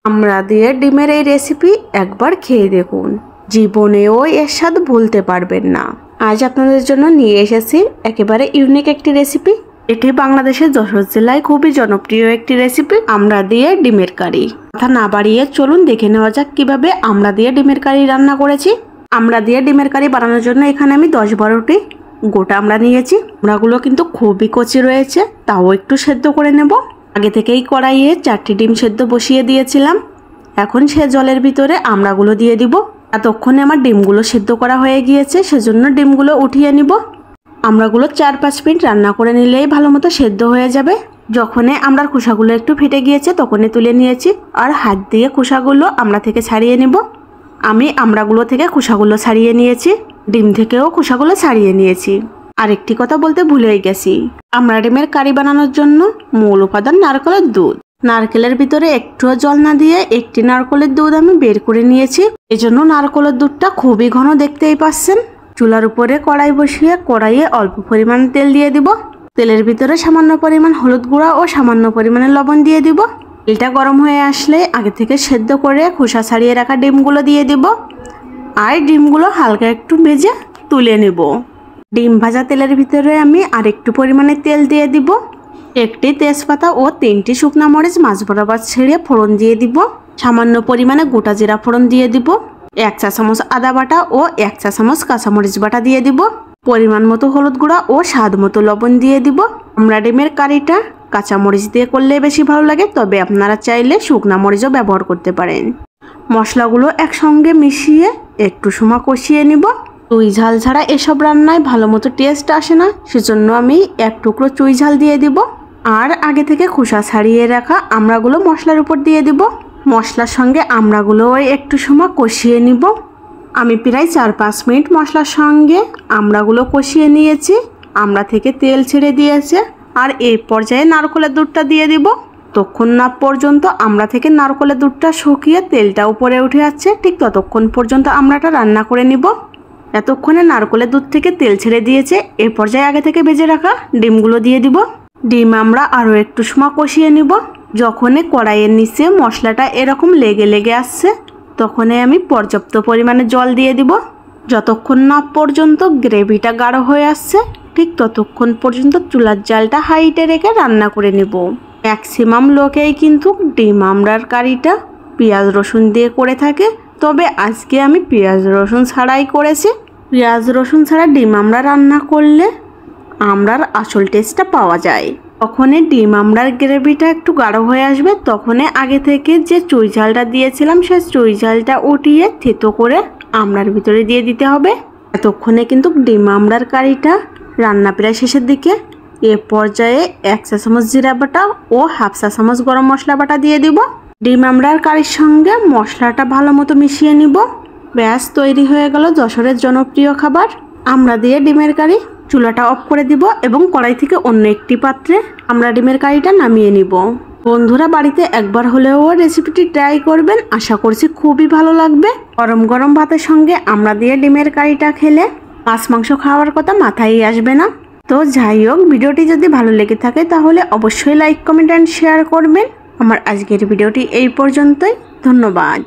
আমরা দিয়ে ডিমের এই রেসিপি একবার খেয়ে দেখুন, জীবনেও এর স্বাদ ভুলতে পারবেন না। আজ আপনাদের জন্য নিয়ে এসেছি একেবারে ইউনিক একটি রেসিপি। এটি বাংলাদেশের যশোর জেলায় খুবই জনপ্রিয় একটি রেসিপি, আমরা দিয়ে ডিমের কারি। কথা না বাড়িয়ে চলুন দেখে নেওয়া যাক কিভাবে আমরা দিয়ে ডিমের কারি রান্না করেছি। আমরা দিয়ে ডিমের কারি বানানোর জন্য এখানে আমি 10-12টি গোটা আমরা নিয়েছি। আমড়াগুলো কিন্তু খুবই কচি রয়েছে, তাও একটু সেদ্ধ করে নেব। আগে থেকেই কড়াইয়ে 4টি ডিম সেদ্ধ বসিয়ে দিয়েছিলাম। এখন সে জলের ভিতরে আমড়াগুলো দিয়ে দিব। এতক্ষণে আমার ডিমগুলো সেদ্ধ করা হয়ে গিয়েছে, সেজন্য ডিমগুলো উঠিয়ে নিব। আমড়াগুলো 4-5 মিনিট রান্না করে নিলেই ভালো মতো সেদ্ধ হয়ে যাবে। যখনই আমড়ার খোসাগুলো একটু ফেটে গিয়েছে তখনই তুলে নিয়েছি, আর হাত দিয়ে খোসাগুলো আমড়া থেকে ছাড়িয়ে নিব। আমি আমড়াগুলো থেকে খোসাগুলো ছাড়িয়ে নিয়েছি, ডিম থেকেও খোসাগুলো ছাড়িয়ে নিয়েছি। আরেকটি কথা বলতে ভুলেই গেছি, আমড়া ডিমের কারি বানানোর জন্য মূল উপাদান নারকেলের দুধ। নারকেলের ভিতরে একটুও জল না দিয়ে 1টি নারকেলের দুধ আমি বের করে নিয়েছি। এজন্য নারকেলের দুধটা খুবই ঘন, দেখতেই পাচ্ছেন। চুলার উপরে কড়াই বসিয়ে কড়াইয়ে অল্প পরিমাণ তেল দিয়ে দিব। তেলের ভিতরে সামান্য পরিমাণ হলুদ গুঁড়া ও সামান্য পরিমাণে লবণ দিয়ে দিব। তেলটা গরম হয়ে আসলে আগে থেকে সেদ্ধ করে খোসা ছাড়িয়ে রাখা ডিমগুলো দিয়ে দিব, আর ডিমগুলো হালকা একটু ভেজে তুলে নেব। ডিম ভাজা তেলের ভিতরে আমি আরেকটু পরিমাণে তেল দিয়ে দিব। 1টি তেজপাতা ও 3টি শুকনা মরিচ মাছ বরাবর ছেড়ে ফোড়ন দিয়ে দিব। সামান্য পরিমাণে গোটা জিরা ফোড়ন দিয়ে দিব। 1 চা চামচ আদা বাটা ও 1 চা চামচ কাঁচামরিচ বাটা দিয়ে দিব। পরিমাণ মতো হলুদ গুঁড়া ও স্বাদ মতো লবণ দিয়ে দিব। আমরা ডিমের কারিটা কাঁচামরিচ দিয়ে করলে বেশি ভালো লাগে, তবে আপনারা চাইলে শুকনা মরিচও ব্যবহার করতে পারেন। মশলাগুলো একসঙ্গে মিশিয়ে একটু সময় কষিয়ে নিব। চুই ঝাল ছাড়া এসব রান্নায় ভালো মতো টেস্ট আসে না, সেজন্য আমি 1 টুকরো চুই ঝাল দিয়ে দিব। আর আগে থেকে খোসা ছাড়িয়ে রাখা আমড়াগুলো মশলার উপর দিয়ে দিব। মশলার সঙ্গে আমড়াগুলো একটু সময় কষিয়ে নিব। আমি প্রায় 4-5 মিনিট মশলার সঙ্গে আমড়াগুলো কষিয়ে নিয়েছি। আমড়া থেকে তেল ছেড়ে দিয়েছে, আর এই পর্যায়ে নারকেলের দুধটা দিয়ে দিব। ততক্ষণ না পর্যন্ত আমড়া থেকে নারকেলের দুধটা শুকিয়ে তেলটা উপরে উঠে যাচ্ছে, ঠিক ততক্ষণ পর্যন্ত আমড়াটা রান্না করে নিব। এতক্ষণে নারকেলের দুধ থেকে তেল ছেড়ে দিয়েছে। এই পর্যায়ে আগে থেকে ভেজে রাখা ডিমগুলো দিয়ে দিব। ডিম আমরা আরও একটু সময় কষিয়ে নিব। যখনই কড়াইয়ের নিচে মশলাটা এরকম লেগে লেগে আসছে, তখনই আমি পর্যাপ্ত পরিমাণে জল দিয়ে দিব। যতক্ষণ না পর্যন্ত গ্রেভিটা গাঢ় হয়ে আসছে, ঠিক ততক্ষণ পর্যন্ত চুলার জালটা হাইটে রেখে রান্না করে নেব। ম্যাক্সিমাম লোকেই কিন্তু ডিম আমড়ার কারিটা পেঁয়াজ রসুন দিয়ে করে থাকে, তবে আজকে আমি পেঁয়াজ রসুন ছাড়াই করেছি। পেঁয়াজ রসুন ছাড়া ডিম আমড়া রান্না করলে আমড়ার আসল টেস্টটা পাওয়া যায়। তখনই ডিম আমড়ার গ্রেভিটা একটু গাঢ় হয়ে আসবে, তখনই আগে থেকে যে চুই ঝালটা দিয়েছিলাম সেই চুই ঝালটা উঠিয়ে থেতো করে আমড়ার ভিতরে দিয়ে দিতে হবে। এতক্ষণে কিন্তু ডিম আমড়ার কারিটা রান্না প্রায় শেষের দিকে। এ পর্যায়ে 1 চা চামচ জিরা বাটা ও 1/2 চা চামচ গরম মশলা বাটা দিয়ে দিব। ডিম আমড়ার কারির সঙ্গে মশলাটা ভালো মতো মিশিয়ে নিব। ব্যাস তৈরি হয়ে গেল যশোরের জনপ্রিয় খাবার আমরা দিয়ে ডিমের কারি। চুলাটা অফ করে দিব এবং কড়াই থেকে অন্য একটি পাত্রে আমরা ডিমের কারিটা নামিয়ে নিব। বন্ধুরা বাড়িতে একবার হলেও রেসিপিটি ট্রাই করবেন, আশা করছি খুবই ভালো লাগবে। গরম গরম ভাতের সঙ্গে আমরা দিয়ে ডিমের কারিটা খেলে মাছ মাংস খাওয়ার কথা মাথায় আসবে না। তো যাই হোক, ভিডিওটি যদি ভালো লেগে থাকে তাহলে অবশ্যই লাইক, কমেন্ট অ্যান্ড শেয়ার করবেন। আমার আজকের ভিডিওটি এই পর্যন্তই, ধন্যবাদ।